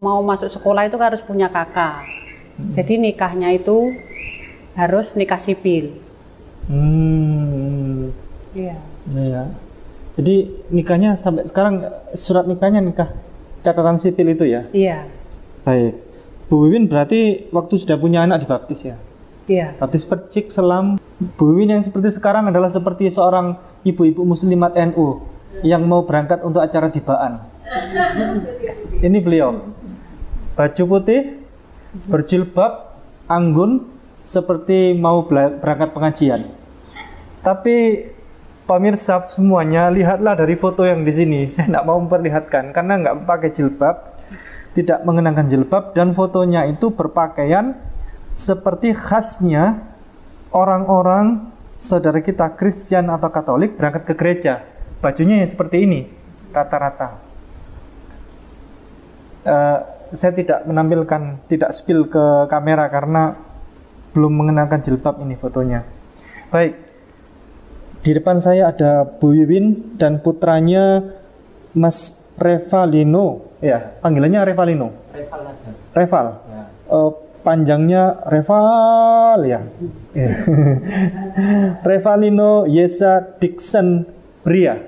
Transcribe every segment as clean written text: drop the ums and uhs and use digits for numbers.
Mau masuk sekolah itu harus punya kakak. Jadi nikahnya itu harus nikah sipil. Iya. Ya. Jadi nikahnya sampai sekarang surat nikahnya nikah catatan sipil itu ya? Iya. Baik. Bu Wiwin berarti waktu sudah punya anak dibaptis ya? Iya. Baptis percik selam. Bu Wiwin yang seperti sekarang adalah seperti seorang ibu-ibu muslimat NU yang mau berangkat untuk acara tibaan. Ini beliau. Baju putih, berjilbab, anggun, seperti mau berangkat pengajian. Tapi pemirsa semuanya, lihatlah dari foto yang di sini. Saya tidak mau memperlihatkan karena nggak pakai jilbab, tidak mengenakan jilbab, dan fotonya itu berpakaian seperti khasnya orang-orang saudara kita Kristen atau Katolik berangkat ke gereja. Bajunya yang seperti ini, rata-rata. Saya tidak menampilkan, tidak spill ke kamera karena belum mengenakan jilbab ini fotonya. Baik. Di depan saya ada Bu Wiwin dan putranya Mas Revalino. Ya, panggilannya Revalino. Reval. Ya. Panjangnya Reval ya. Revalino Yesa Dixon Bria.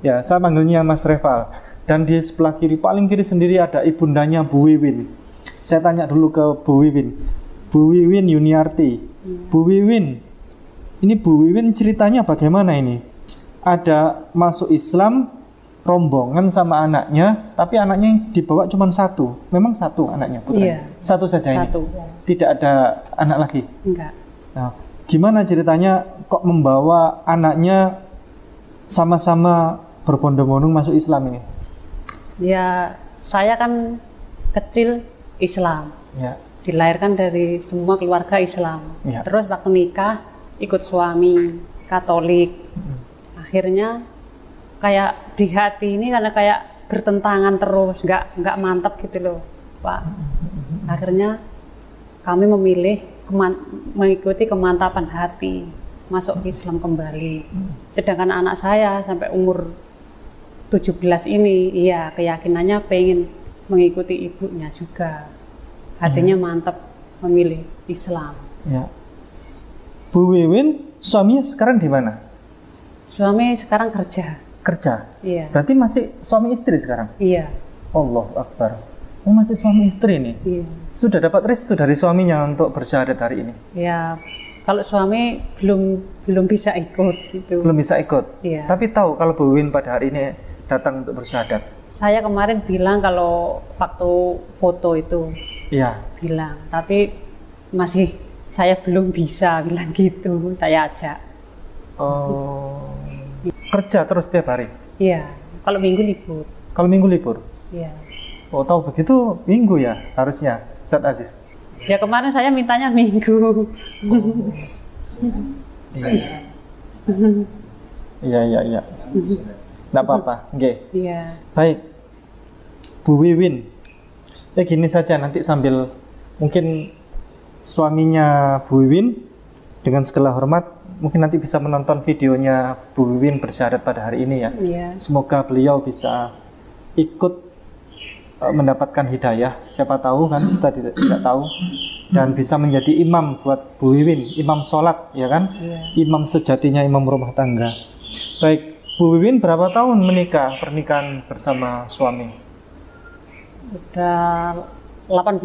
Ya, saya panggilnya Mas Reval. Dan di sebelah kiri, paling kiri sendiri ada ibundanya Bu Wiwin. Saya tanya dulu ke Bu Wiwin. Bu Wiwin Yuniarti. Bu Wiwin, ini Bu Wiwin ceritanya bagaimana ini? Ada masuk Islam, rombongan sama anaknya, tapi anaknya yang dibawa cuma satu. Memang satu anaknya, putra. Iya. Satu saja Satu. ini. Tidak ada anak lagi. Enggak. Nah, gimana ceritanya kok membawa anaknya sama-sama berbondong-bondong masuk Islam ini? Ya, saya kan kecil Islam. Ya. Dilahirkan dari semua keluarga Islam. Ya. Terus waktu nikah ikut suami Katolik. Akhirnya kayak di hati ini karena kayak bertentangan terus, nggak mantap gitu loh, Pak. Akhirnya kami memilih mengikuti kemantapan hati, masuk Islam kembali. Sedangkan anak saya sampai umur 17 ini, iya keyakinannya pengen mengikuti ibunya juga. Hatinya mantap memilih Islam. Ya. Bu Wiwin, suaminya sekarang di mana? Suami sekarang kerja. Kerja? Iya. Berarti masih suami istri sekarang? Iya. Allahu Akbar. Oh, masih suami istri nih? Iya. Sudah dapat restu dari suaminya untuk bersyahadat hari ini? Ya, kalau suami belum bisa ikut gitu. Belum bisa ikut? Iya. Tapi tahu kalau Bu Wiwin pada hari ini datang untuk bersyahadat? Saya kemarin bilang kalau waktu foto itu. Iya. Bilang, tapi masih saya belum bisa bilang gitu, saya ajak. Oh, kerja terus setiap hari? Iya, kalau minggu libur. Kalau minggu libur? Iya. Oh, tahu begitu minggu ya harusnya, Ustaz Aziz? Ya kemarin saya mintanya minggu. Iya. Nggak apa-apa, oke. Iya. Baik, Bu Wiwin. Ya gini saja, nanti sambil mungkin suaminya Bu Wiwin dengan segala hormat mungkin nanti bisa menonton videonya Bu Wiwin bersyahadat pada hari ini ya. Iya. Semoga beliau bisa ikut mendapatkan hidayah, siapa tahu kan, kita tidak tahu, dan bisa menjadi imam buat Bu Wiwin, imam sholat ya kan, imam sejatinya, imam rumah tangga. Baik, Bu Wiwin berapa tahun pernikahan bersama suami? Udah 18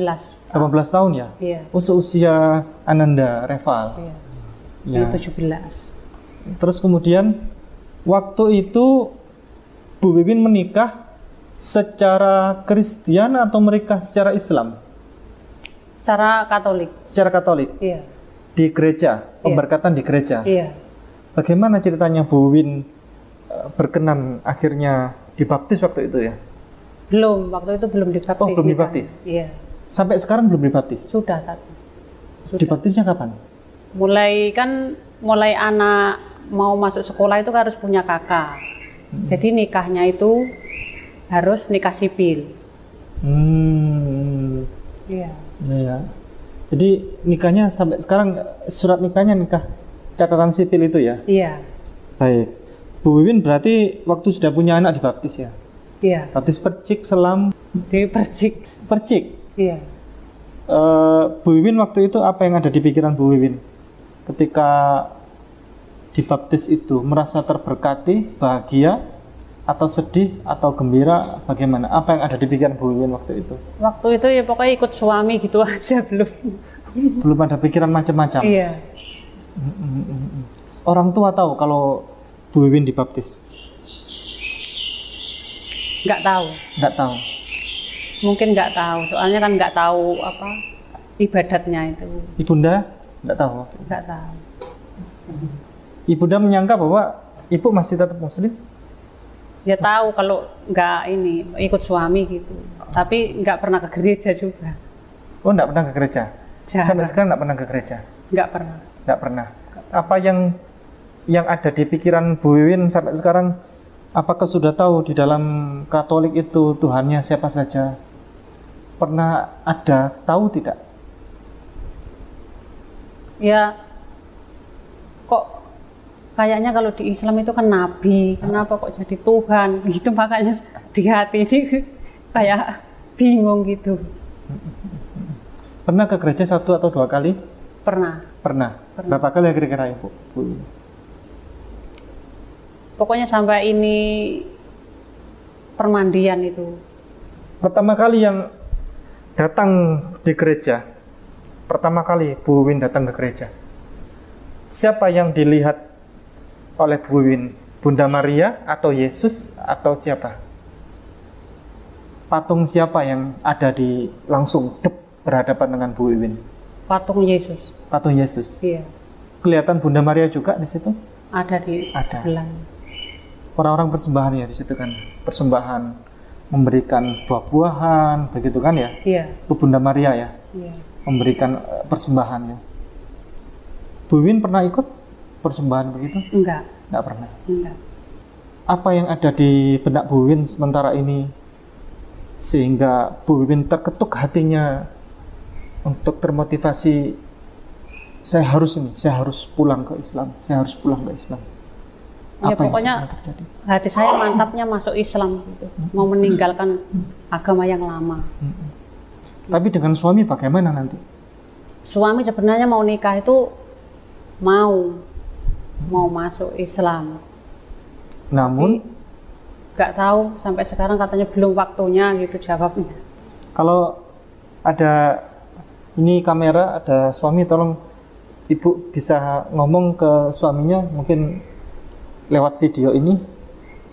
tahun ya? Iya. Oh, seusia Ananda Reval. Iya. Ya. 17. Terus kemudian waktu itu Bu Wiwin menikah secara Kristen atau menikah secara Islam? Secara Katolik. Secara Katolik? Iya. Di gereja, pemberkatan di gereja? Iya. Bagaimana ceritanya Bu Wiwin berkenan akhirnya dibaptis waktu itu ya? Belum, waktu itu belum dibaptis. Oh, belum dibaptis? Iya. Sampai sekarang belum dibaptis? Sudah tadi. Dibaptisnya kapan? Mulai anak mau masuk sekolah itu harus punya kakak. Jadi nikahnya itu harus nikah sipil. Iya. Ya. Jadi nikahnya sampai sekarang surat nikahnya nikah catatan sipil itu ya? Iya. Baik. Bu Wiwin berarti waktu sudah punya anak dibaptis ya? Iya. Baptis Percik, Selam, Di Percik. Percik. Iya. Bu Wiwin waktu itu apa yang ada di pikiran Bu Wiwin ketika dibaptis itu? Merasa terberkati, bahagia, atau sedih, atau gembira, bagaimana? Apa yang ada di pikiran Bu Wiwin waktu itu? Waktu itu ya pokoknya ikut suami gitu aja, Belum ada pikiran macam-macam. Iya. Orang tua tahu kalau Bu Wiwin dibaptis? Nggak tahu. Nggak tahu. Mungkin nggak tahu. Soalnya kan nggak tahu apa ibadatnya itu. Ibunda nggak tahu. Nggak tahu. Ibunda menyangka bahwa ibu masih tetap Muslim? Ya tahu kalau nggak ini ikut suami gitu. Tapi nggak pernah ke gereja juga. Oh, nggak pernah ke gereja. Jarang. Sampai sekarang nggak pernah ke gereja. Nggak pernah. Nggak pernah. Apa yang ada di pikiran Bu Wiwin sampai sekarang? Apakah sudah tahu di dalam Katolik itu Tuhannya siapa saja? Pernah ada tahu tidak? Ya kok kayaknya kalau di Islam itu kan nabi, kenapa kok jadi Tuhan gitu, makanya di hati ini kayak bingung gitu. Pernah ke gereja 1 atau 2 kali? Pernah. Pernah. Berapa kali kira-kira Ibu? Pokoknya sampai ini permandian itu. Pertama kali yang datang di gereja, pertama kali Bu Wiwin datang ke gereja, siapa yang dilihat oleh Bu Wiwin? Bunda Maria atau Yesus atau siapa? Patung siapa yang ada di langsung berhadapan dengan Bu Wiwin? Patung Yesus. Patung Yesus. Iya. Kelihatan Bunda Maria juga di situ? Ada di sebelah. Orang-orang persembahan ya di situ kan, persembahan memberikan buah-buahan, begitu kan ya? Iya. Itu Bunda Maria ya, Iya. memberikan persembahan ya. Bu Wiwin pernah ikut persembahan begitu? Enggak. Nggak pernah. Enggak. Apa yang ada di benak Bu Wiwin sementara ini sehingga Bu Wiwin terketuk hatinya untuk termotivasi, saya harus pulang ke Islam, saya harus pulang ke Islam? Ya Apa pokoknya yang terjadi? hati saya mantapnya masuk Islam gitu. Mau meninggalkan agama yang lama. Tapi dengan suami bagaimana nanti? Suami sebenarnya mau nikah itu mau masuk Islam. Namun Nggak tahu sampai sekarang katanya belum waktunya gitu jawabnya. kalau ada ini kamera, ada suami, tolong Ibu bisa ngomong ke suaminya mungkin lewat video ini,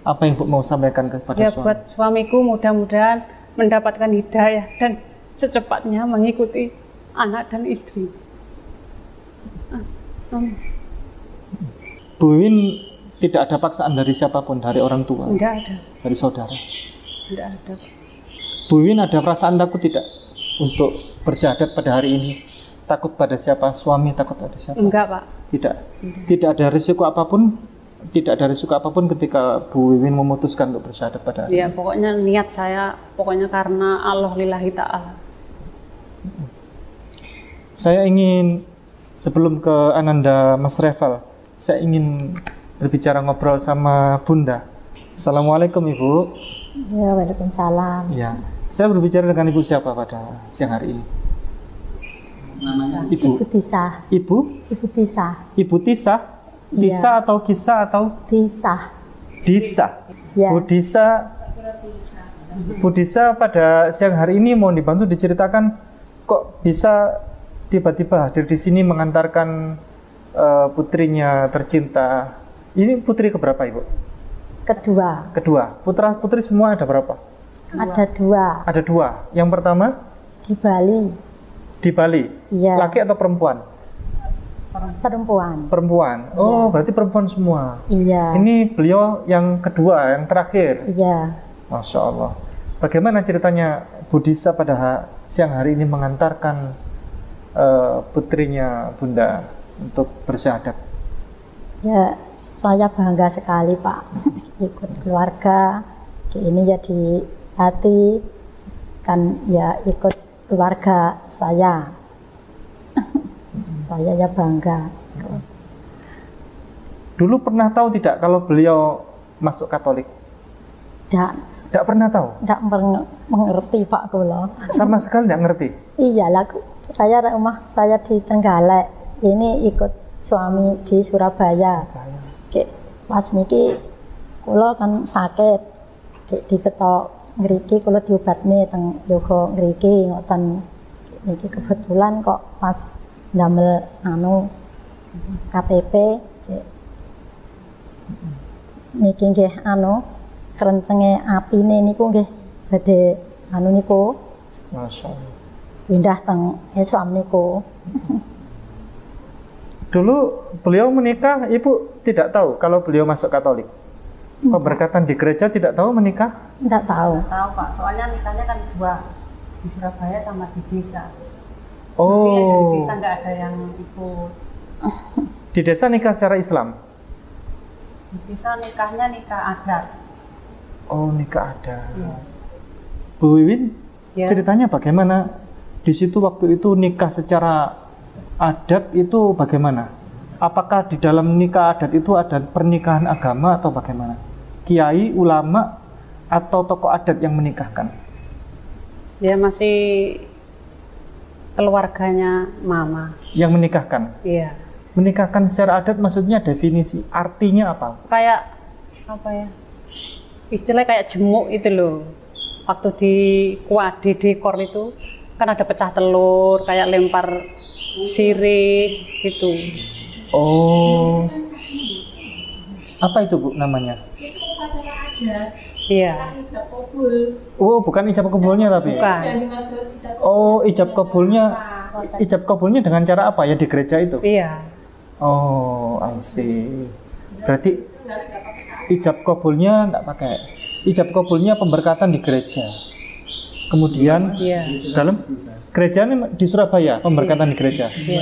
apa yang Ibu mau sampaikan kepada Ya suami? buat suamiku mudah-mudahan mendapatkan hidayah dan secepatnya mengikuti anak dan istri. Bu Wiwin tidak ada paksaan dari siapapun, dari orang tua, Enggak ada. dari saudara. Enggak ada. Bu Wiwin ada perasaan takut tidak untuk bersyahadat pada hari ini? Takut pada siapa? Suami takut pada siapa? Enggak, Pak. Tidak. Tidak ada risiko apapun. Tidak ada risiko apapun ketika Bu Wiwin memutuskan untuk bersyahadat pada hari Ya ini. pokoknya niat saya pokoknya karena Allah lillahi ta'ala. Saya ingin sebelum ke Ananda Mas Reval, saya ingin berbicara ngobrol sama Bunda. Assalamualaikum Ibu. Ya, waalaikumsalam. Ya, saya berbicara dengan Ibu siapa pada siang hari ini? Ibu Ibu. Tisa. Ibu? Ibu Tisa. Ibu Tisa? Tisa Iya. atau Kisa atau Tisa. Disa? Ya. Bu Disa. Bu Disa pada siang hari ini mau dibantu diceritakan kok bisa tiba-tiba hadir di sini mengantarkan putrinya tercinta. Ini putri keberapa Ibu? Kedua. Kedua. Putra putri semua ada berapa? Ada dua. Ada 2. Yang pertama Di Bali. di Bali. Iya. Laki atau perempuan? Perempuan. Perempuan. Oh, berarti perempuan semua. Iya. Ini beliau yang kedua, yang terakhir. Iya. Masya Allah. Bagaimana ceritanya Bu Disa pada siang hari ini mengantarkan putrinya Bunda untuk bersyahadat? Ya, saya bangga sekali Pak. Ikut keluarga. Ini jadi hati kan ya ikut keluarga saya. Saya ya bangga. Dulu pernah tahu tidak kalau beliau masuk Katolik? Dan Tidak pernah tahu? Tidak mengerti Pak kula. Sama sekali tidak ngerti? Iyalah, saya rumah saya di Trenggalek. Ini ikut suami di Surabaya. Pas niki kula kan sakit. Dibetok ngriki kula diobatne teng yoga ngriki ngoten. Niki kebetulan kok pas ndamel KTP niki nggih kerencenge apine niku nggih badhe niku. Masya Allah. Pindah teng Islam niku. Dulu beliau menikah, ibu tidak tahu kalau beliau masuk Katolik. Pemberkatan di gereja tidak tahu menikah? Tidak tahu. Tahu Pak, soalnya nikahnya kan dua, di Surabaya sama di desa. Jadi Oh, di desa nggak ada yang ikut. di desa nikah secara Islam? Di desa nikahnya nikah adat. Oh, nikah ada. Ya. Bu Wiwin, Ya. ceritanya bagaimana? Di situ waktu itu nikah secara adat itu bagaimana? Apakah di dalam nikah adat itu ada pernikahan agama atau bagaimana? Kiai, ulama, atau tokoh adat yang menikahkan? Dia masih keluarganya mama. Yang menikahkan? Iya. Menikahkan secara adat maksudnya definisi, artinya apa? Kayak apa ya? Istilahnya kayak jemuk itu loh. Waktu di kuadi di kor itu kan ada pecah telur, kayak lempar sirih gitu. Oh, apa itu Bu namanya? Iya. Oh, bukan ijab kabulnya tapi? Bukan. Oh, ijab kabulnya dengan cara apa ya di gereja itu? Iya. Oh, I see. Berarti ijab kabulnya enggak pakai. Ijab kabulnya pemberkatan di gereja. Kemudian Iya. dalam gereja ini di Surabaya, pemberkatan di gereja. Iya.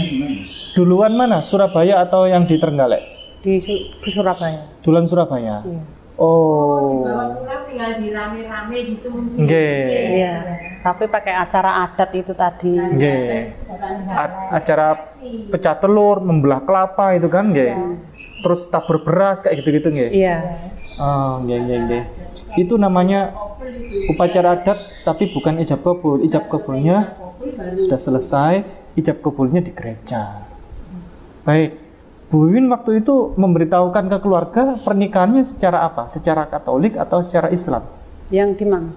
Duluan mana? Surabaya atau yang di Trenggalek? Di Surabaya. Duluan Surabaya. Iya. Oh. Tinggal di rame-rame gitu mungkin. Nggih. Iya. Tapi pakai acara adat itu tadi. Nggih. Acara pecah telur, membelah kelapa itu kan nggih. Terus tabur beras kayak gitu-gitu nggih. Iya. Oh, nggih. Itu namanya upacara adat tapi bukan ijab kabul. Ijab kabulnya sudah selesai, ijab kabulnya di gereja. Baik. Bu Wiwin waktu itu memberitahukan ke keluarga pernikahannya secara apa? Secara Katolik atau secara Islam? Yang di mana?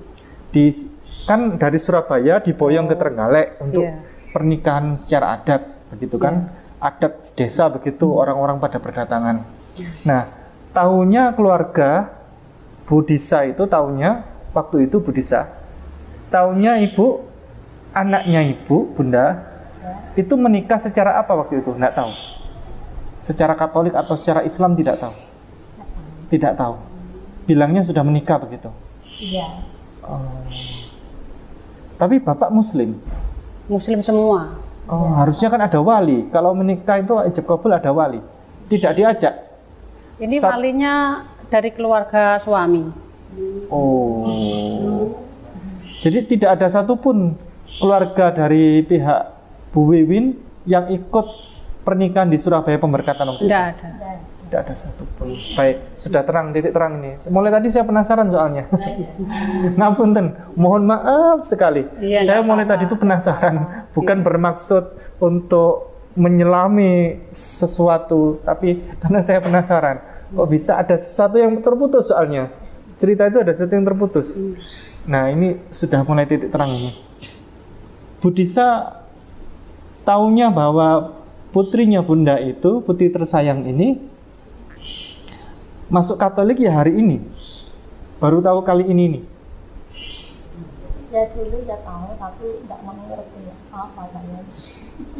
Kan dari Surabaya diboyong ke Trenggalek untuk Iya. pernikahan secara adat, begitu kan? Adat desa begitu, orang-orang pada berdatangan. Nah, tahunya keluarga Budisa itu tahunya waktu itu Budisa, tahunya ibu, anaknya ibu, bunda, itu menikah secara apa waktu itu? Nggak tahu. Secara Katolik atau secara Islam tidak tahu. Tidak tahu. Bilangnya sudah menikah begitu. Iya. Oh. Tapi bapak Muslim. Muslim semua. Oh, harusnya kan ada wali. Kalau menikah itu ijab kabul ada wali. Tidak diajak. Ini walinya dari keluarga suami. Oh. Jadi tidak ada satupun keluarga dari pihak Bu Wiwin yang ikut pernikahan di Surabaya pemberkatan waktu itu? Tidak ada. Tidak ada satupun. Baik, sudah terang, titik terang ini. Mulai tadi saya penasaran soalnya. Ngapunten, mohon maaf sekali. Iya, Saya nggak mulai apa-apa. tadi itu penasaran, bukan bermaksud untuk menyelami sesuatu, tapi karena saya penasaran. Kok bisa ada sesuatu yang terputus soalnya? Cerita itu ada sesuatu yang terputus. Nah, ini sudah mulai titik terang ini. Budisa taunya bahwa putrinya bunda itu, putri tersayang ini masuk Katolik ya hari ini. Baru tahu kali ini nih. Ya dulu ya tahu tapi tidak mengerti apa saya.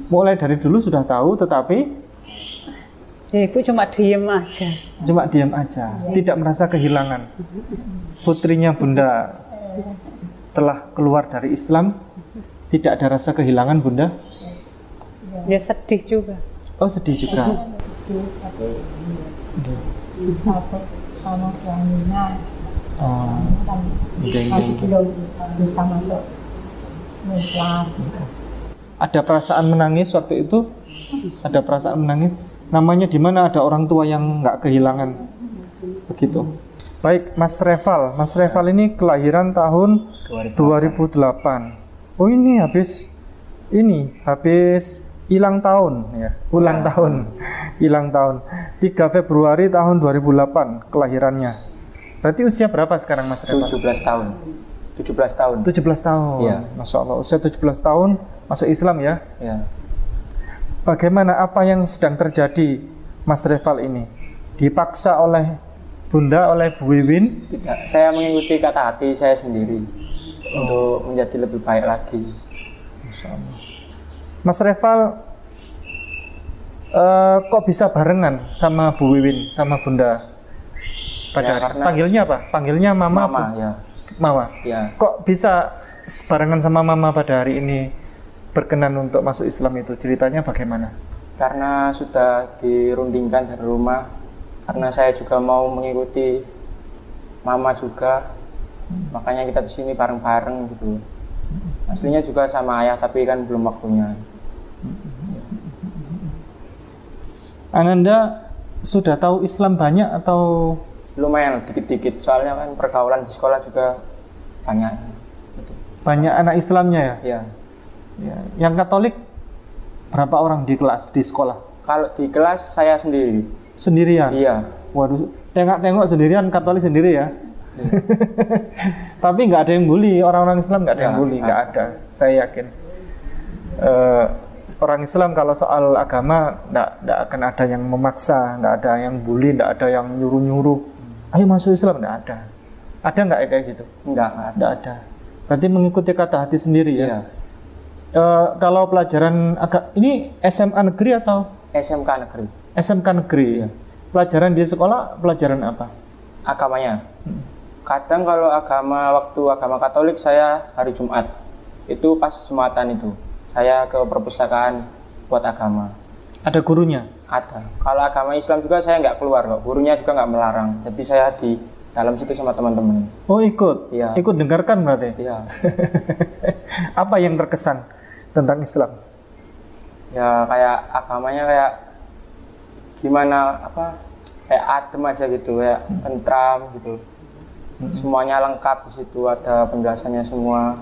Mulai dari dulu sudah tahu tetapi Ya, ibu cuma diem aja. cuma diam aja, tidak merasa kehilangan. Putrinya bunda telah keluar dari Islam, tidak ada rasa kehilangan bunda. Ya sedih juga. Oh, sedih juga. Tapi takut sama suaminya Oh, kan nggih, masih nggih. belum bisa masuk Islam. Ada perasaan menangis waktu itu? Ada perasaan menangis? Namanya di mana ada orang tua yang nggak kehilangan? Begitu. Baik, Mas Reval. Mas Reval ini kelahiran tahun 2008. Oh, ini habis hilang tahun ya. Ulang tahun. Hilang tahun. 3 Februari tahun 2008 kelahirannya. Berarti usia berapa sekarang Mas Reval? 17 tahun. 17 tahun. 17 tahun. Iya. Masya Allah, usia 17 tahun masuk Islam ya. Ya. Bagaimana, apa yang sedang terjadi Mas Reval ini? Dipaksa oleh Bunda, oleh Bu Wiwin? Tidak, saya mengikuti kata hati saya sendiri untuk menjadi lebih baik lagi. Masya Allah. Mas Reval kok bisa barengan sama Bu Wiwin, sama Bunda? karena- Panggilnya apa? Panggilnya Mama? Mama, Bu? ya. Mama. Ya. Kok bisa barengan sama Mama pada hari ini berkenan untuk masuk Islam itu? Ceritanya bagaimana? Karena sudah dirundingkan dari rumah, karena saya juga mau mengikuti Mama juga, makanya kita di sini bareng-bareng gitu. Aslinya juga sama ayah, tapi kan belum waktunya. Ananda sudah tahu Islam banyak atau Lumayan dikit-dikit, soalnya kan pergaulan di sekolah juga banyak. Gitu. banyak anak Islamnya ya? Ya. Ya. Yang Katolik berapa orang di kelas, di sekolah? Kalau di kelas saya sendiri. Sendirian? Iya. Waduh, tengok-tengok sendirian, Katolik sendiri ya? Tapi nggak ada yang bully, orang-orang Islam nggak ada yang Ya, bully, nggak ada. Saya yakin. Orang Islam kalau soal agama nggak akan ada yang memaksa, nggak ada yang bully, nggak ada yang nyuruh-nyuruh. Ayo masuk Islam, nggak ada. Ada nggak kayak gitu? Enggak ada. Nggak ada. Berarti mengikuti kata hati sendiri ya? Iya. Kalau pelajaran ini SMA negeri atau SMK negeri. SMK negeri? Iya. Pelajaran di sekolah pelajaran apa? Agamanya. Kadang kalau waktu agama Katolik saya hari Jumat. Itu pas Jumatan itu. Saya ke perpustakaan buat agama. Ada gurunya? Ada. Kalau agama Islam juga saya nggak keluar kok. Gurunya juga nggak melarang. Jadi saya di dalam situ sama teman-teman. Oh ikut? Iya. Ikut dengarkan berarti? Iya. Apa yang terkesan tentang Islam? Ya kayak agamanya kayak gimana kayak adem aja gitu, kayak tentram gitu. Semuanya lengkap di situ, ada penjelasannya semua.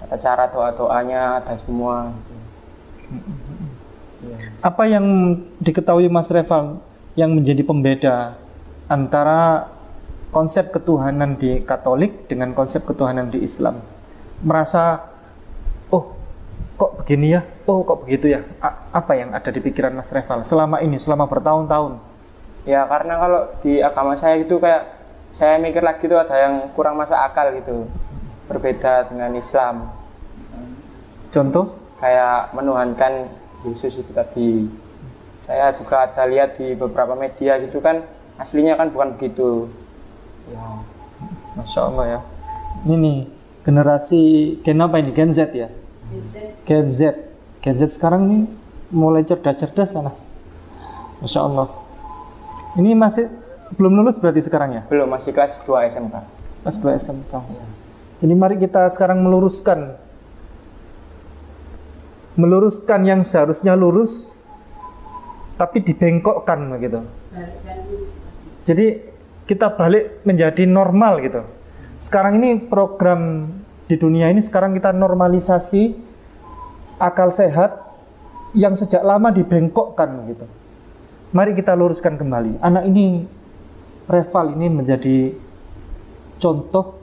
Ada cara doa-doanya, ada semua gitu. Apa yang diketahui Mas Reval yang menjadi pembeda antara konsep ketuhanan di Katolik dengan konsep ketuhanan di Islam? Merasa, oh kok begini ya, oh kok begitu ya? Apa yang ada di pikiran Mas Reval selama ini, selama bertahun-tahun? Ya karena kalau di agama saya itu kayak saya mikir lagi tuh ada yang kurang masuk akal gitu, berbeda dengan Islam. Contoh? Kayak menuhankan Yesus itu tadi. Saya juga ada lihat di beberapa media gitu kan, aslinya kan bukan begitu. Ya. Masya Allah ya. Ini nih generasi Gen apa ini? Gen Z ya? Gen Z. Gen Z sekarang nih mulai cerdas-cerdas sana. Masya Allah. Ini masih belum lulus berarti sekarang ya? Belum, masih kelas 2 SMK. Kelas 2 SMK. Ini mari kita sekarang meluruskan yang seharusnya lurus tapi dibengkokkan begitu. Jadi kita balik menjadi normal gitu. Sekarang ini program di dunia ini sekarang kita normalisasi akal sehat yang sejak lama dibengkokkan gitu. Mari kita luruskan kembali. Anak ini, Reval ini menjadi contoh,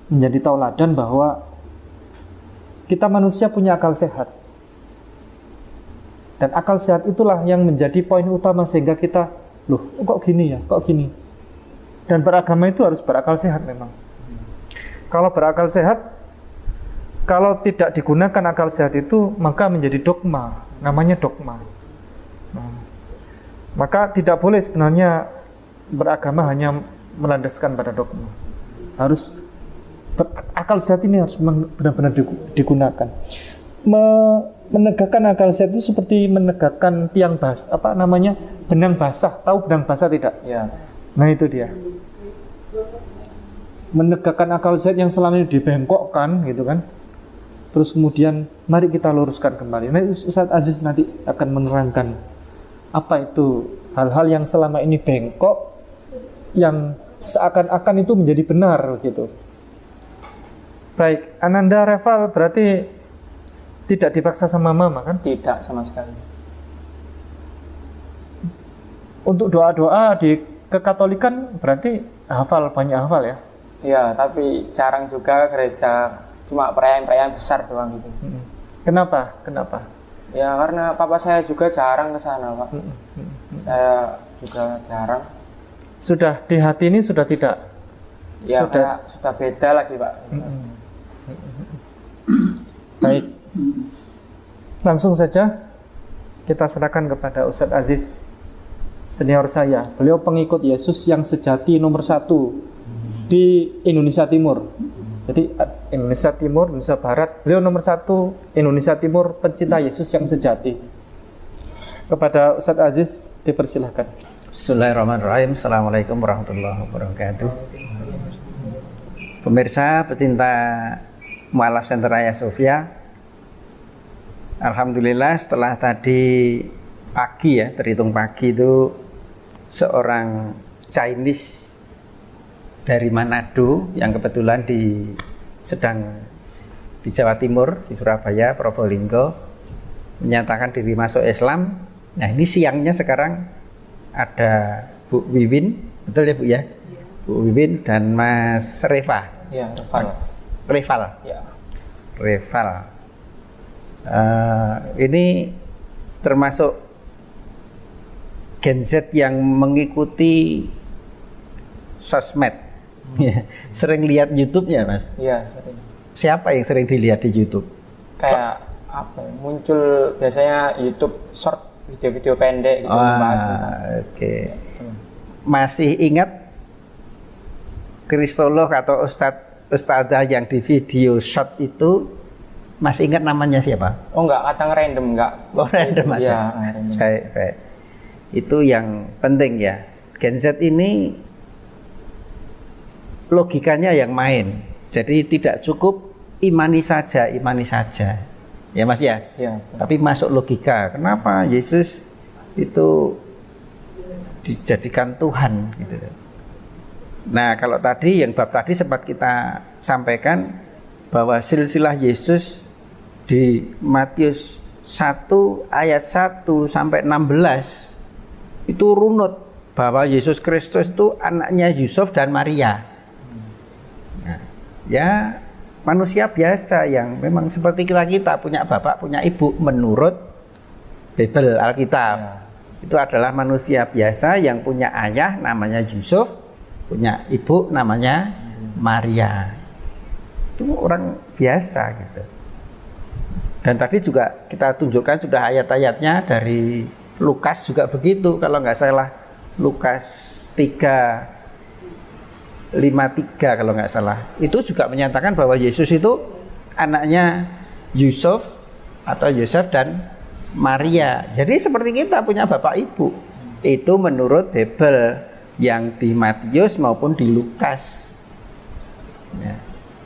menjadi tauladan bahwa kita manusia punya akal sehat. Dan akal sehat itulah yang menjadi poin utama sehingga kita, loh kok gini ya, kok gini. Dan beragama itu harus berakal sehat memang. Kalau berakal sehat, kalau tidak digunakan akal sehat itu, maka menjadi dogma, namanya dogma. Maka tidak boleh sebenarnya beragama hanya melandaskan pada dogma. Harus akal sehat ini harus benar-benar digunakan. Menegakkan akal sehat itu seperti menegakkan tiang basah, benang basah. Tahu benang basah tidak? Ya. Nah itu dia. Menegakkan akal sehat yang selama ini dibengkokkan gitu kan. Terus kemudian mari kita luruskan kembali. Nah Ustadz Aziz nanti akan menerangkan apa itu hal-hal yang selama ini bengkok, yang seakan-akan itu menjadi benar gitu. Baik, Ananda Reval berarti tidak dipaksa sama mama kan? Tidak sama sekali. Untuk doa-doa di kekatolikan berarti banyak hafal ya? Iya, tapi jarang juga gereja, cuma perayaan-perayaan besar doang gitu. Kenapa? Ya karena papa saya juga jarang ke sana, Pak. Saya juga jarang. Sudah di hati ini sudah tidak? Ya sudah beda lagi, Pak. Baik. Langsung saja kita serahkan kepada Ustadz Aziz, senior saya. Beliau pengikut Yesus yang sejati nomor 1 di Indonesia Timur. Jadi Indonesia Timur, Indonesia Barat, beliau nomor 1 Indonesia Timur, pencinta Yesus yang sejati. Kepada Ustadz Aziz dipersilahkan. Bismillahirrahmanirrahim. Assalamualaikum warahmatullahi wabarakatuh. Pemirsa pecinta Mu'alaf Center Hagia Sophia, alhamdulillah setelah tadi pagi ya, terhitung pagi itu seorang Chinese dari Manado yang kebetulan sedang di Jawa Timur, di Surabaya, Probolinggo, menyatakan diri masuk Islam. Nah ini siangnya sekarang ada Bu Wiwin, betul ya Bu ya? Bu Wiwin dan Mas Reva. Iya, Reval. Ya. Reval. Ini termasuk Gen Z yang mengikuti sosmed. Sering lihat YouTube-nya, Mas? Iya, sering. Siapa yang sering dilihat di YouTube? Kayak apa? Muncul biasanya YouTube short, video-video pendek gitu membahas tentang. Oke. Masih ingat kristolog atau ustadzah yang di video short itu, masih ingat namanya siapa? Oh enggak, kadang random enggak. Oh random aja. Ya, random. Kayak itu yang penting ya. Gen Z ini logikanya yang main. Jadi tidak cukup imani saja. Ya Mas ya? Ya. Tapi masuk logika. Kenapa Yesus itu dijadikan Tuhan gitu. Nah, kalau tadi yang bab tadi sempat kita sampaikan bahwa silsilah Yesus di Matius 1 ayat 1 sampai 16 itu runut bahwa Yesus Kristus itu anaknya Yusuf dan Maria. Nah, ya manusia biasa yang memang seperti kita punya bapak, punya ibu menurut Bible Alkitab. Ya. Itu adalah manusia biasa yang punya ayah namanya Yusuf, punya ibu namanya Maria. Itu orang biasa gitu. Dan tadi juga kita tunjukkan sudah ayat-ayatnya dari Lukas juga begitu, kalau nggak salah Lukas 3:53 kalau nggak salah. Itu juga menyatakan bahwa Yesus itu anaknya Yusuf atau Yosef dan Maria. Jadi seperti kita punya bapak ibu. Itu menurut Bible yang di Matius maupun di Lukas. Ya.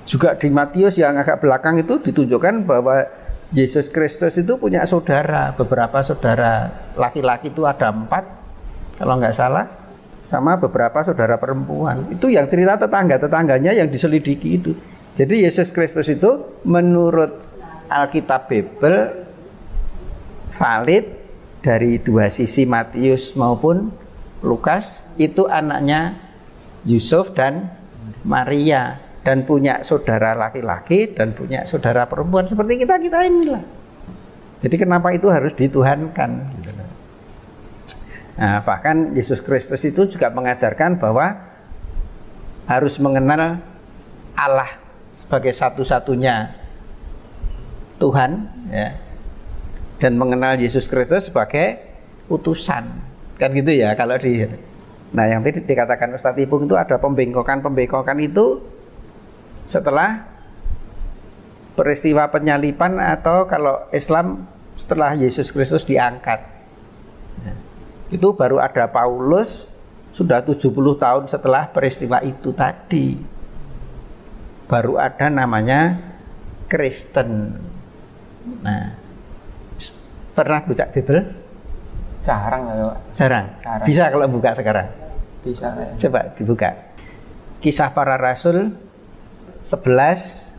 Juga di Matius yang agak belakang itu ditunjukkan bahwa Yesus Kristus itu punya saudara, beberapa saudara laki-laki itu ada 4 kalau nggak salah, sama beberapa saudara perempuan. Itu yang cerita tetangga-tetangganya yang diselidiki itu. Jadi Yesus Kristus itu menurut Alkitab Bible valid dari dua sisi, Matius maupun Lukas, itu anaknya Yusuf dan Maria, dan punya saudara laki-laki dan punya saudara perempuan seperti kita inilah. Jadi kenapa itu harus dituhankan? Nah, bahkan Yesus Kristus itu juga mengajarkan bahwa harus mengenal Allah sebagai satu-satunya Tuhan, ya, dan mengenal Yesus Kristus sebagai utusan, kan gitu ya kalau di. Nah, yang tadi dikatakan Ustadz Ipung itu ada pembengkokan itu setelah peristiwa penyaliban, atau kalau Islam setelah Yesus Kristus diangkat. Itu baru ada Paulus sudah 70 tahun setelah peristiwa itu tadi. Baru ada namanya Kristen. Nah, pernah buka Bible? Jarang ya, Pak. Jarang. Bisa kalau buka sekarang? Bisa. Ya. Coba dibuka. Kisah Para Rasul 11,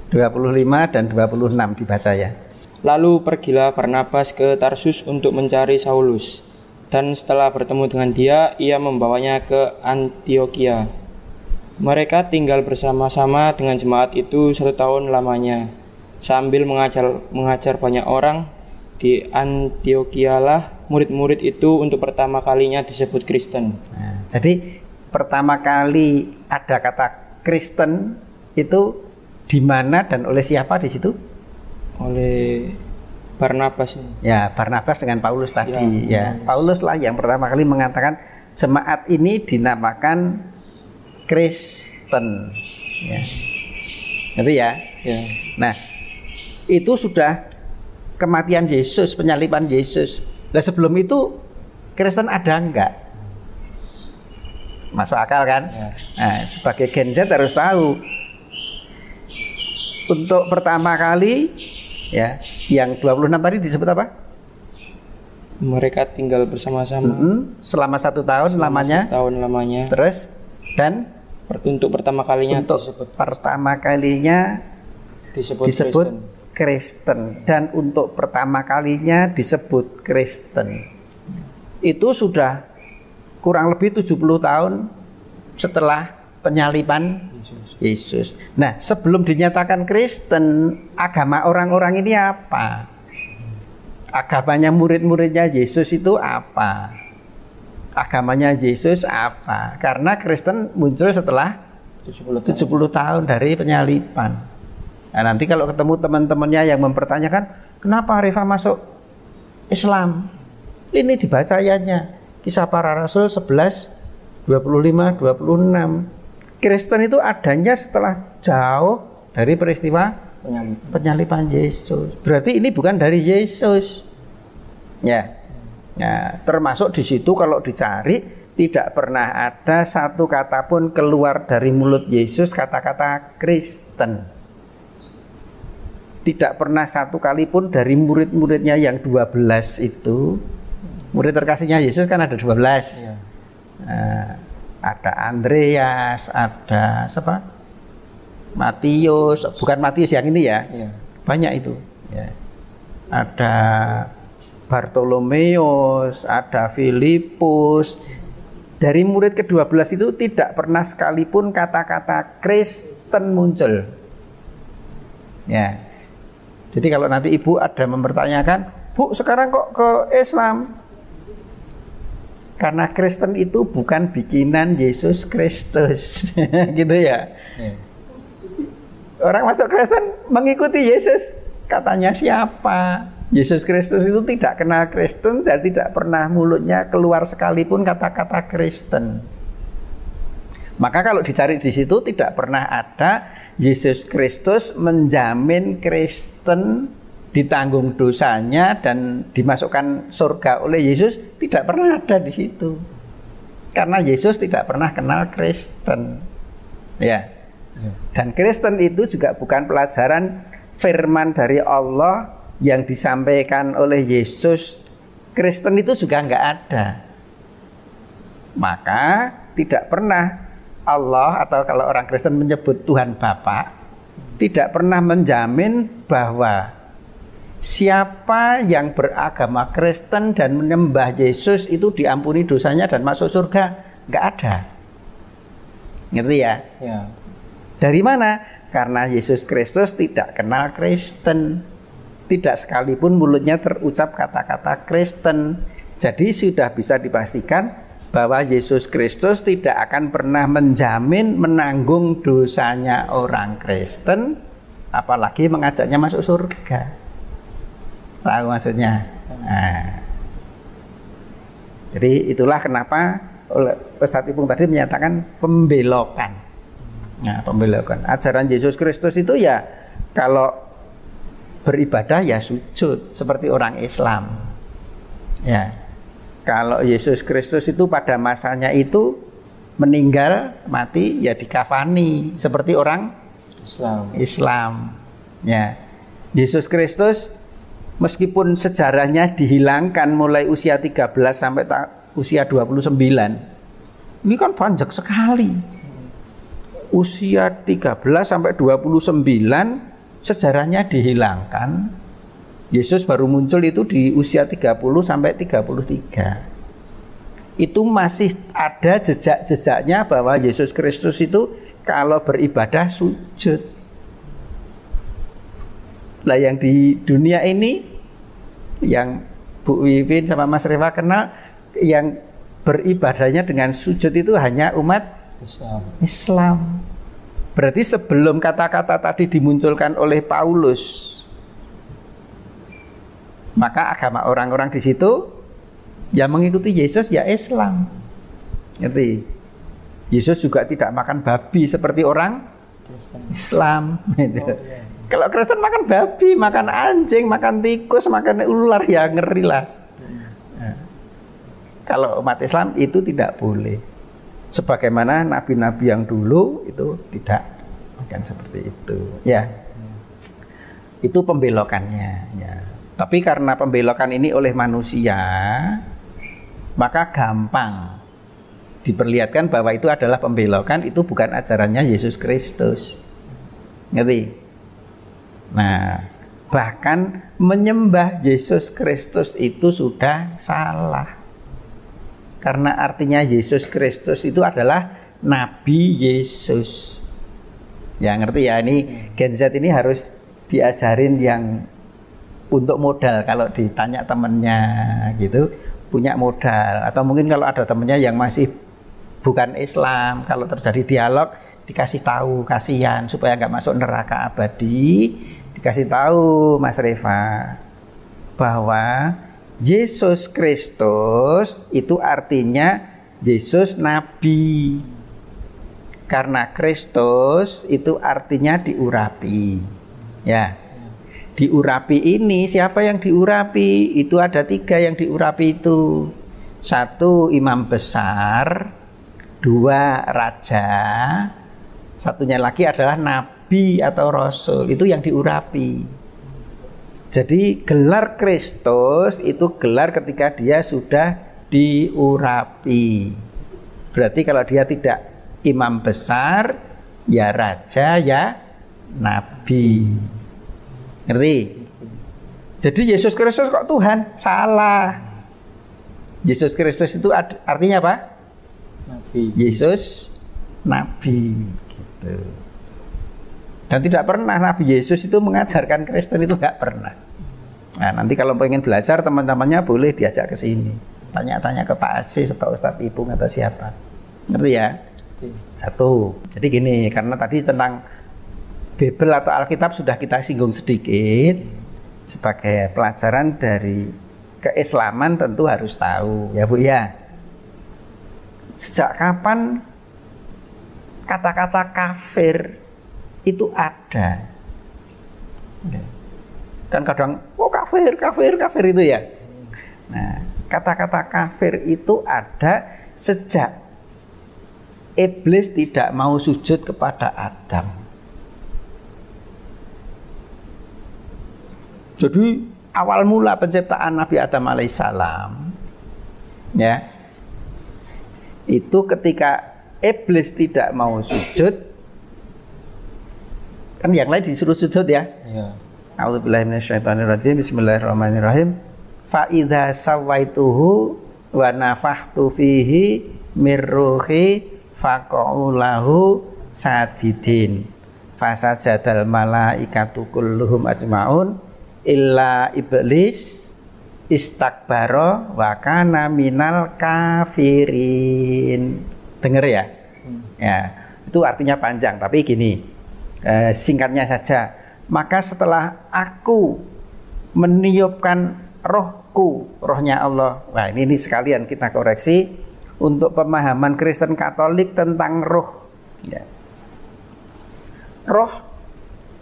25 dan 26 dibaca ya. Lalu pergilah Barnabas ke Tarsus untuk mencari Saulus, dan setelah bertemu dengan dia, ia membawanya ke Antiokhia. Mereka tinggal bersama-sama dengan jemaat itu 1 tahun lamanya, sambil mengajar banyak orang. Di Antiokhia lah murid-murid itu untuk pertama kalinya disebut Kristen. Nah, jadi pertama kali ada kata Kristen itu di mana dan oleh siapa di situ? Oleh Barnabas. Ya, Barnabas dengan Paulus tadi. Ya, Paulus lah yang pertama kali mengatakan jemaat ini dinamakan Kristen. Ya. Itu ya. Ya. Nah, itu sudah kematian Yesus, penyaliban Yesus. Nah, sebelum itu Kristen ada enggak? Masuk akal kan? Ya. Nah, sebagai Gen Z harus tahu. Untuk pertama kali ya, yang 26 tadi disebut apa? Mereka tinggal bersama-sama Selama 1 tahun lamanya. 1 tahun lamanya. Terus dan Untuk pertama kalinya untuk pertama kalinya disebut Kristen. Dan untuk pertama kalinya disebut Kristen. Itu sudah kurang lebih 70 tahun setelah penyaliban Yesus. Nah, sebelum dinyatakan Kristen, agama orang-orang ini apa? Agamanya murid-muridnya Yesus itu apa? Agamanya Yesus apa? Karena Kristen muncul setelah 70 tahun dari penyaliban. Nah, nanti kalau ketemu teman-temannya yang mempertanyakan, kenapa Reva masuk Islam? Ini dibaca ayatnya. Kisah Para Rasul 11, 25, 26. Kristen itu adanya setelah jauh dari peristiwa penyaliban Yesus. Berarti ini bukan dari Yesus. Ya. Nah, termasuk di situ kalau dicari tidak pernah ada satu kata pun keluar dari mulut Yesus kata-kata Kristen. Tidak pernah satu kali pun dari murid-muridnya yang 12 itu. Murid terkasihnya Yesus kan ada 12. Ya. Ada Andreas, ada siapa? Matius, bukan Matius yang ini ya. Banyak itu. Ya. Ada Bartolomeus, ada Filipus. Dari murid ke-12 itu tidak pernah sekalipun kata-kata Kristen muncul. Ya. Jadi kalau nanti ibu ada mempertanyakan, Bu sekarang kok ke Islam? Karena Kristen itu bukan bikinan Yesus Kristus. Gitu ya. Orang masuk Kristen mengikuti Yesus. Katanya siapa? Yesus Kristus itu tidak kenal Kristen dan tidak pernah mulutnya keluar sekalipun kata-kata Kristen. Maka kalau dicari di situ tidak pernah ada Yesus Kristus menjamin Kristen ditanggung dosanya dan dimasukkan surga oleh Yesus, tidak pernah ada di situ. Karena Yesus tidak pernah kenal Kristen. Ya. Dan Kristen itu juga bukan pelajaran firman dari Allah yang disampaikan oleh Yesus. Kristen itu juga enggak ada. Maka tidak pernah Allah atau kalau orang Kristen menyebut Tuhan Bapa tidak pernah menjamin bahwa siapa yang beragama Kristen dan menyembah Yesus itu diampuni dosanya dan masuk surga. Enggak ada. Ngerti ya? Ya. Dari mana? Karena Yesus Kristus tidak kenal Kristen. Tidak sekalipun mulutnya terucap kata-kata Kristen. Jadi sudah bisa dipastikan bahwa Yesus Kristus tidak akan pernah menjamin menanggung dosanya orang Kristen, apalagi mengajaknya masuk surga. Tahu maksudnya? Nah. Jadi itulah kenapa Ustadz Ipung tadi menyatakan pembelokan. Nah, pembelokan. Ajaran Yesus Kristus itu ya kalau beribadah ya sujud seperti orang Islam. Ya. Kalau Yesus Kristus itu pada masanya itu meninggal, mati ya dikafani seperti orang Islam. Ya. Yesus Kristus meskipun sejarahnya dihilangkan mulai usia 13 sampai usia 29. Ini kan panjang sekali. Usia 13 sampai 29 sejarahnya dihilangkan. Yesus baru muncul itu di usia 30 sampai 33. Itu masih ada jejak-jejaknya bahwa Yesus Kristus itu kalau beribadah sujud. Lah yang di dunia ini yang Bu Wiwin sama Mas Reva kenal, yang beribadahnya dengan sujud itu hanya umat Islam. Berarti sebelum kata-kata tadi dimunculkan oleh Paulus, maka agama orang-orang di situ yang mengikuti Yesus ya Islam. Ngerti? Yesus juga tidak makan babi seperti orang Islam. Kalau Kristen makan babi, makan anjing, makan tikus, makan ular, ya ngeri lah. Kalau umat Islam itu tidak boleh. Sebagaimana nabi-nabi yang dulu itu tidak bukan seperti itu. Ya, itu pembelokannya. Ya. Tapi karena pembelokan ini oleh manusia, maka gampang diperlihatkan bahwa itu adalah pembelokan, itu bukan ajarannya Yesus Kristus. Ngerti? Nah, bahkan menyembah Yesus Kristus itu sudah salah. Karena artinya Yesus Kristus itu adalah Nabi Yesus. Ya ngerti ya, ini Gen Z ini harus diajarin yang untuk modal. Kalau ditanya temennya gitu, punya modal. Atau mungkin kalau ada temennya yang masih bukan Islam, kalau terjadi dialog dikasih tahu, kasihan supaya nggak masuk neraka abadi. Dikasih tahu Mas Reva bahwa Yesus Kristus itu artinya Yesus Nabi. Karena Kristus itu artinya diurapi. Ya. Diurapi ini, siapa yang diurapi? Itu ada 3 yang diurapi itu. 1 imam besar, 2 raja, satunya lagi adalah nabi atau rasul. Itu yang diurapi. Jadi gelar Kristus itu gelar ketika dia sudah diurapi. Berarti kalau dia tidak imam besar, ya raja, ya nabi. Ngerti? Jadi Yesus Kristus kok Tuhan? Salah. Yesus Kristus itu artinya apa? Nabi. Yesus nabi. Gitu. Dan tidak pernah Nabi Yesus itu mengajarkan Kristen, itu nggak pernah. Nah, nanti kalau pengen belajar teman-temannya boleh diajak ke sini. Tanya-tanya ke Pak Aziz atau Ustadz Ipung atau siapa. Ngerti ya? 1. Jadi gini, karena tadi tentang Bible atau Alkitab sudah kita singgung sedikit. Sebagai pelajaran dari keislaman tentu harus tahu, ya Bu ya. Sejak kapan kata-kata kafir itu ada? Kan kadang, oh kafir itu ya. Nah, kata-kata kafir itu ada sejak iblis tidak mau sujud kepada Adam. Jadi awal mula penciptaan Nabi Adam alaihissalam, ya, itu ketika iblis tidak mau sujud, kan yang lain disuruh sujud ya. A'udzubillahi minasyaitonirrajim. Bismillahirrahmanirrahim. Fa idza sawaituhu wa nafakhtu fihi mir ruhi faqa'u lahu sajidin. Fasajadal malaikatu kulluhum ajmaun illa iblis istakbara wa kana minal kafirin. Dengar ya? Ya, itu artinya panjang tapi gini. Singkatnya saja, maka setelah aku meniupkan rohku, rohnya Allah. Nah ini sekalian kita koreksi untuk pemahaman Kristen Katolik tentang roh. Ya. Roh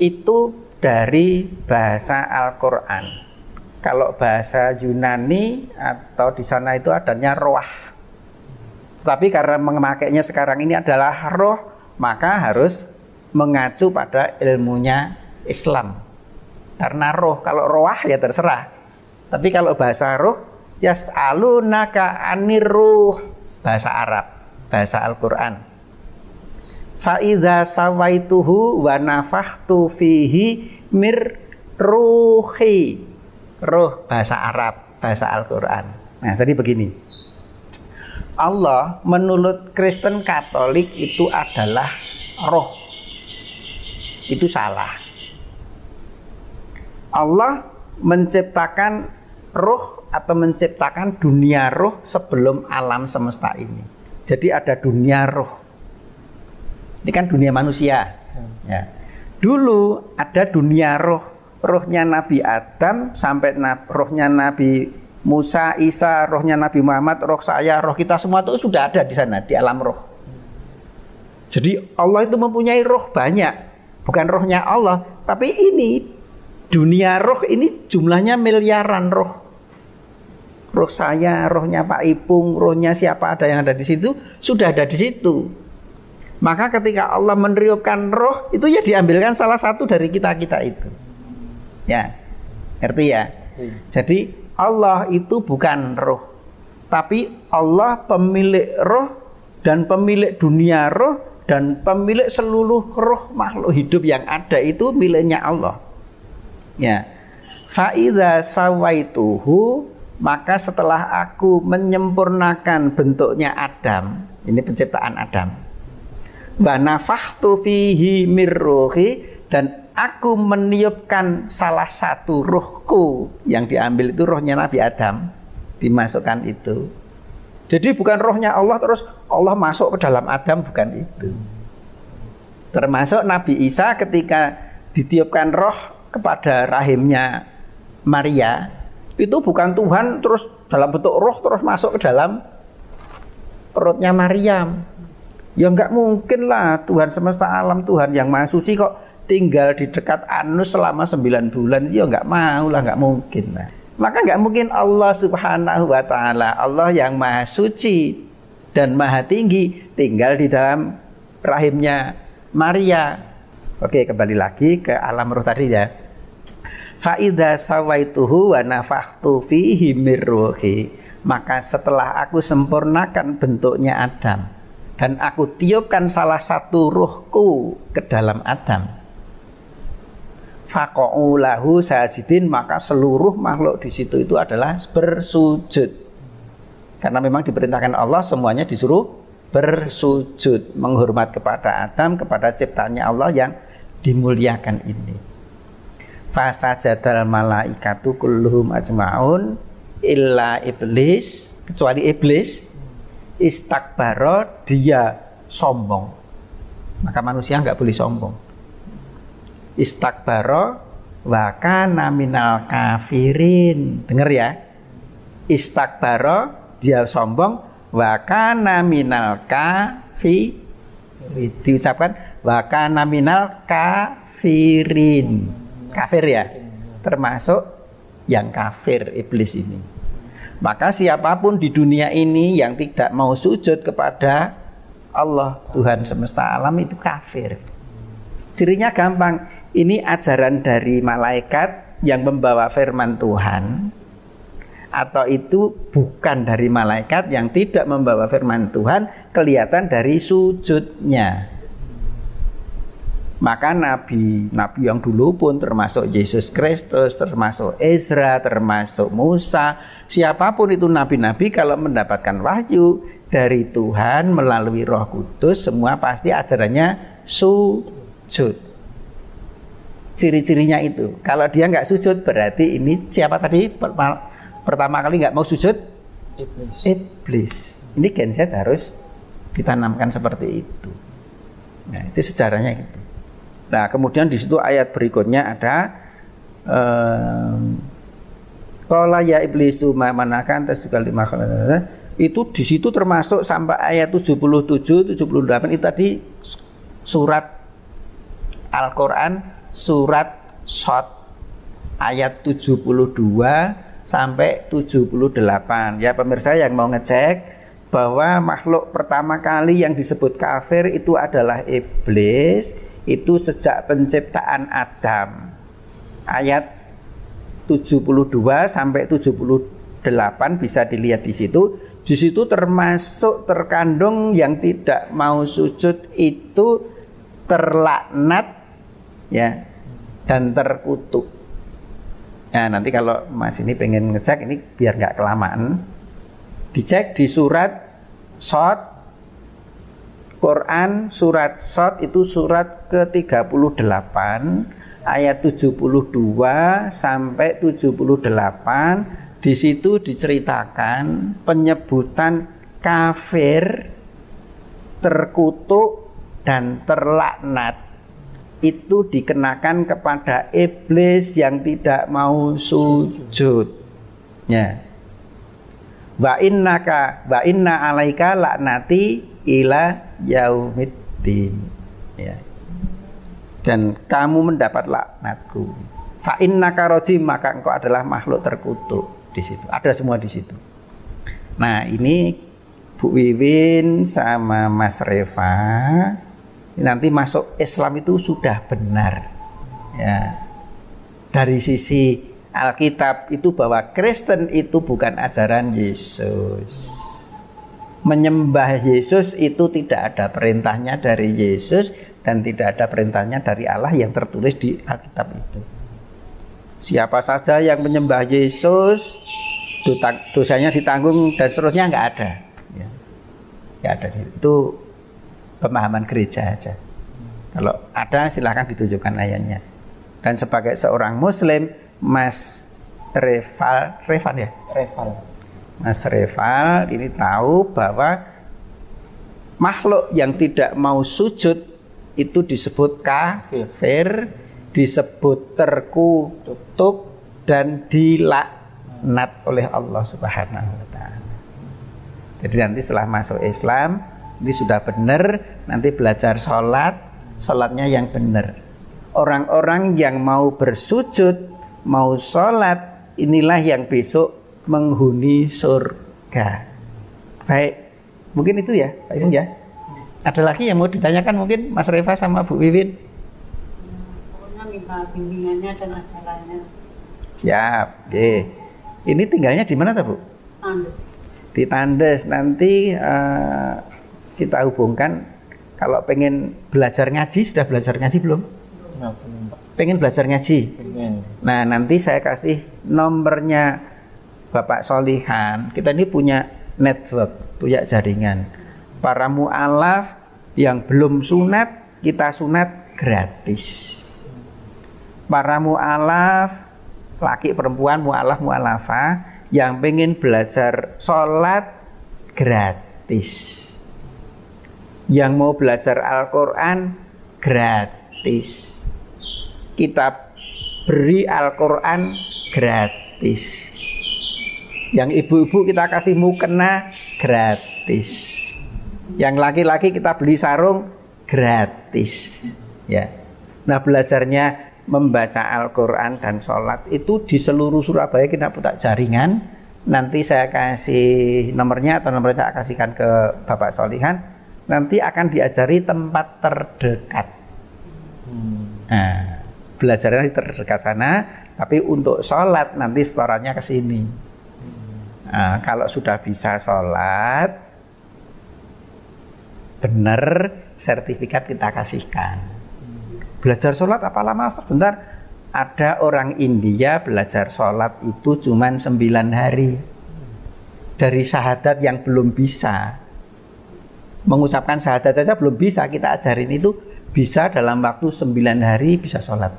itu dari bahasa Al-Quran. Kalau bahasa Yunani atau di sana itu adanya roh. Tapi karena memakainya sekarang ini adalah roh, maka harus mengacu pada ilmunya Islam. Karena roh, kalau roah ya terserah. Tapi kalau bahasa roh, yas'alunaka anir ruh, bahasa Arab. bahasa Al-Qur'an. Fa idza sawaituhu wa nafakhtu fihi mir ruhi. Ruh bahasa Arab, bahasa Al-Qur'an. Nah, jadi begini. Allah menurut Kristen Katolik itu adalah roh. Itu salah. Allah menciptakan roh atau menciptakan dunia roh sebelum alam semesta ini. Jadi ada dunia roh. Ini kan dunia manusia. Ya. Dulu ada dunia roh. Rohnya Nabi Adam sampai rohnya Nabi Musa, Isa, rohnya Nabi Muhammad, roh saya, roh kita semua itu sudah ada di sana, di alam roh. Jadi Allah itu mempunyai roh banyak. Bukan rohnya Allah, tapi ini dunia roh ini jumlahnya miliaran roh. Roh saya, rohnya Pak Ipung, rohnya siapa ada yang ada di situ, sudah ada di situ. Maka ketika Allah meniupkan roh, itu ya diambilkan salah satu dari kita-kita itu. Ya, ngerti ya? Jadi Allah itu bukan roh, tapi Allah pemilik roh dan pemilik dunia roh dan pemilik seluruh roh makhluk hidup yang ada itu miliknya Allah. Ya, fa idza sawaituhu, maka setelah aku menyempurnakan bentuknya Adam, ini penciptaan Adam, wa nafakhtu fihi mir ruhi, dan aku meniupkan salah satu rohku, yang diambil itu rohnya Nabi Adam, dimasukkan itu. Jadi bukan rohnya Allah terus Allah masuk ke dalam Adam, bukan itu. Termasuk Nabi Isa ketika ditiupkan roh kepada rahimnya Maria, itu bukan Tuhan terus dalam bentuk roh terus masuk ke dalam perutnya Maryam. Ya enggak mungkin lah, Tuhan semesta alam, Tuhan yang maha suci kok tinggal di dekat anus selama 9 bulan. Ya enggak mau lah, enggak mungkin lah. Maka enggak mungkin Allah subhanahu wa ta'ala, Allah yang maha suci dan maha tinggi, tinggal di dalam rahimnya Maria. Oke, kembali lagi ke alam roh tadi ya. Fa idza sawaituhu wa nafakhtu fihi mir ruhi, maka setelah aku sempurnakan bentuknya Adam dan aku tiupkan salah satu ruhku ke dalam Adam, faqa'u lahu sajidin, maka seluruh makhluk di situ itu adalah bersujud. Karena memang diperintahkan Allah semuanya disuruh bersujud, menghormat kepada Adam, kepada ciptaannya Allah yang dimuliakan ini. Fasajadal malaikatu kulluhum ajmaun illa iblis, kecuali iblis, istakbara, dia sombong. Maka manusia enggak boleh sombong. Istakbara wa kana minal kafirin. Dengar ya. Istakbara, dia sombong, wa kana minal kafirin. Diucapkan wa kana minal kafirin. Kafir ya, termasuk yang kafir iblis ini. Maka siapapun di dunia ini yang tidak mau sujud kepada Allah Tuhan semesta alam itu kafir. Cirinya gampang, ini ajaran dari malaikat yang membawa firman Tuhan, atau itu bukan dari malaikat yang tidak membawa firman Tuhan, kelihatan dari sujudnya. Maka nabi yang dulu pun termasuk Yesus Kristus, termasuk Ezra, termasuk Musa, siapapun itu nabi-nabi kalau mendapatkan wahyu dari Tuhan melalui Roh Kudus, semua pasti ajarannya sujud. Ciri-cirinya itu. Kalau dia nggak sujud berarti ini siapa tadi pertama kali nggak mau sujud? Iblis. Ini genset harus ditanamkan seperti itu. Nah, itu sejarahnya gitu. Nah, kemudian di situ ayat berikutnya ada qala ya iblisu ma manakan tasukal lima, itu di situ termasuk sampai ayat 77 78 itu tadi surat Al-Qur'an surat Shad ayat 72 sampai 78. Ya pemirsa yang mau ngecek bahwa makhluk pertama kali yang disebut kafir itu adalah iblis. Itu sejak penciptaan Adam. Ayat 72 sampai 78 bisa dilihat di situ. di situ termasuk terkandung yang tidak mau sujud itu terlaknat ya dan terkutuk. Nah, nanti kalau Mas ini pengen ngecek ini biar nggak kelamaan, dicek di surat Shad Quran, surat Shad itu surat ke-38 ayat 72 sampai 78. Di situ diceritakan penyebutan kafir, terkutuk dan terlaknat itu dikenakan kepada iblis yang tidak mau sujud. Ya. Wa inna alaika laknati ila yaumiddin. Ya. Dan kamu mendapat laknatku. Fa innaka rajim, maka engkau adalah makhluk terkutuk. Di situ ada semua di situ. Nah, ini Bu Wiwin sama Mas Reva nanti masuk Islam itu sudah benar ya. Dari sisi Alkitab itu bahwa Kristen itu bukan ajaran Yesus. Menyembah Yesus itu tidak ada perintahnya dari Yesus dan tidak ada perintahnya dari Allah yang tertulis di Alkitab itu. Siapa saja yang menyembah Yesus dosanya ditanggung dan seterusnya nggak ada ya. Nggak ada, itu pemahaman gereja aja. Kalau ada silahkan ditunjukkan ayatnya. Dan sebagai seorang Muslim, Mas Reval ya? Mas Reval ini tahu bahwa makhluk yang tidak mau sujud itu disebut kafir, disebut terkutuk dan dilaknat oleh Allah Subhanahu wa taala. Jadi nanti setelah masuk Islam ini sudah benar, nanti belajar sholatnya yang benar. Orang-orang yang mau bersujud, mau sholat, inilah yang besok menghuni surga. Baik, mungkin itu ya Pak Ibu ya. Ada lagi yang mau ditanyakan mungkin Mas Reva sama Bu Wiwin? Pokoknya minta bimbingannya dan ajarannya. Siap. Oke. Ini tinggalnya di mana Bu? Tandes. Di Tandes. Nanti kita hubungkan. Kalau pengen belajar ngaji, sudah belajar ngaji belum? Pengen belajar ngaji? Nah, nanti saya kasih nomornya Bapak Solihan. Kita ini punya network, punya jaringan. Para mu'alaf yang belum sunat, kita sunat gratis. Para mu'alaf, laki perempuan, mu'alaf, mu'alafah, yang pengen belajar sholat gratis. Yang mau belajar Al-Quran gratis. Kita beri Al-Quran gratis. Yang ibu-ibu kita kasih mukena gratis. Yang laki-laki kita beli sarung gratis. Ya. Nah, belajarnya membaca Al-Quran dan sholat itu di seluruh Surabaya kita punya jaringan. Nanti saya kasih nomornya atau nomornya saya kasihkan ke Bapak Solihan. Nanti akan diajari tempat terdekat. Nah, belajarnya di terdekat sana, tapi untuk sholat nanti setorannya ke sini. Nah, kalau sudah bisa sholat, benar, sertifikat kita kasihkan. Belajar sholat apa lama? Sebentar. Ada orang India belajar sholat itu cuma 9 hari. Dari syahadat yang belum bisa. Mengucapkan syahadat saja belum bisa, kita ajarin itu bisa dalam waktu 9 hari bisa sholat.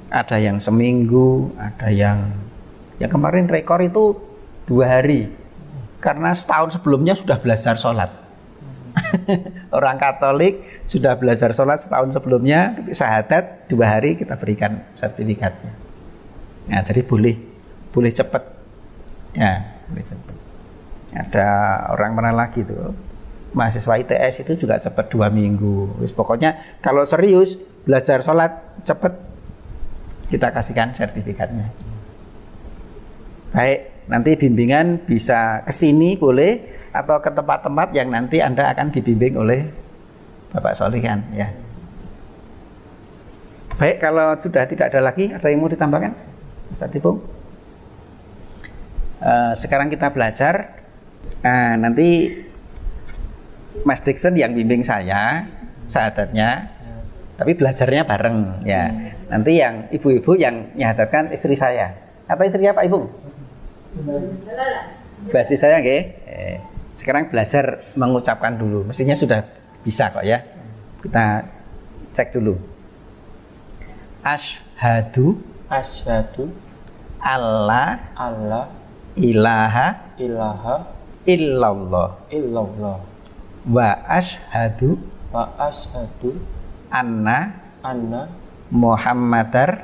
Ada yang seminggu, ada yang kemarin rekor itu 2 hari. Karena setahun sebelumnya sudah belajar sholat. Orang Katolik sudah belajar sholat setahun sebelumnya, syahadat 2 hari kita berikan sertifikatnya. Nah, jadi boleh cepat. Ya, boleh cepat. Ada orang mana lagi tuh, mahasiswa ITS itu juga cepat 2 minggu. Pokoknya kalau serius belajar sholat cepat, kita kasihkan sertifikatnya. Baik, nanti bimbingan bisa ke sini boleh, atau ke tempat-tempat yang nanti Anda akan dibimbing oleh Bapak Solihan ya. Baik, kalau sudah tidak ada lagi, ada yang mau ditambahkan? Ustaz Tipung? Sekarang kita belajar. Nanti Mas Dixon yang bimbing saya syahadatnya, tapi belajarnya bareng ya. Nanti yang ibu-ibu yang nyahadatkan istri saya atau istrinya Pak Ibu? Basi saya nggih. Sekarang belajar mengucapkan dulu. Mestinya sudah bisa kok ya. Kita cek dulu. Asyhadu alla ilaha illallah wa asyhadu anna Muhammadar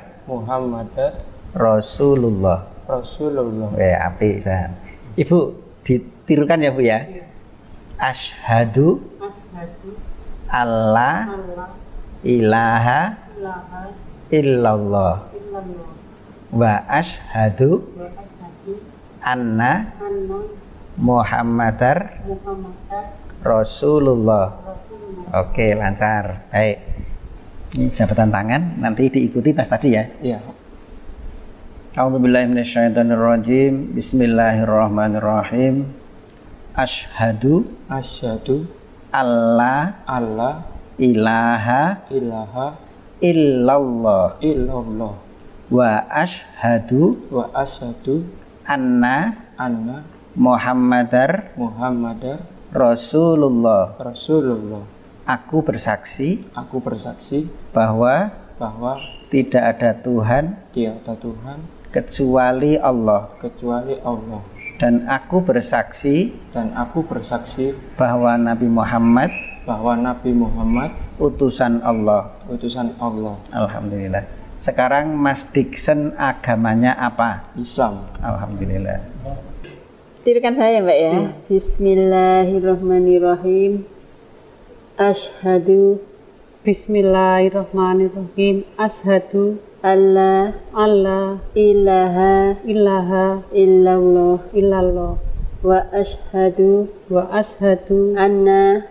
Rasulullah. Apik san. Ibu ditirukan ya Bu ya. Asyhadu alla ilaha illallah wa asyhadu anna Muhammadar Rasulullah. Oke, lancar. Baik. Ini jabatan tangan nanti diikuti pas tadi ya. Iya. A'udzubillahi minasyaitonirrajim. Bismillahirrahmanirrahim. Asyhadu alla ilaha illallah wa asyhadu anna Muhammadar Rasulullah. Aku bersaksi bahwa tidak ada Tuhan kecuali Allah. Dan aku bersaksi bahwa Nabi Muhammad utusan Allah. Alhamdulillah. Sekarang Mas Dixon agamanya apa? Islam. Alhamdulillah. Tirukan saya Mbak ya. Bismillahirrahmanirrahim. Asyhadu Bismillahirrahmanirrahim. Asyhadu alla ilaha illallah wa asyhadu anna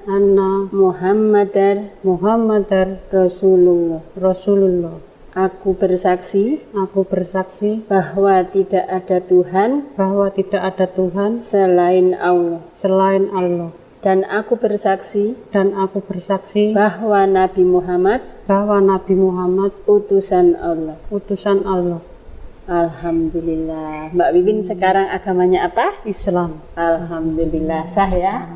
Muhammadar Rasulullah. Aku bersaksi bahwa tidak ada Tuhan selain Allah. Dan aku bersaksi bahwa Nabi Muhammad utusan Allah. Alhamdulillah. Mbak Wiwin sekarang agamanya apa? Islam. Alhamdulillah. Sah ya.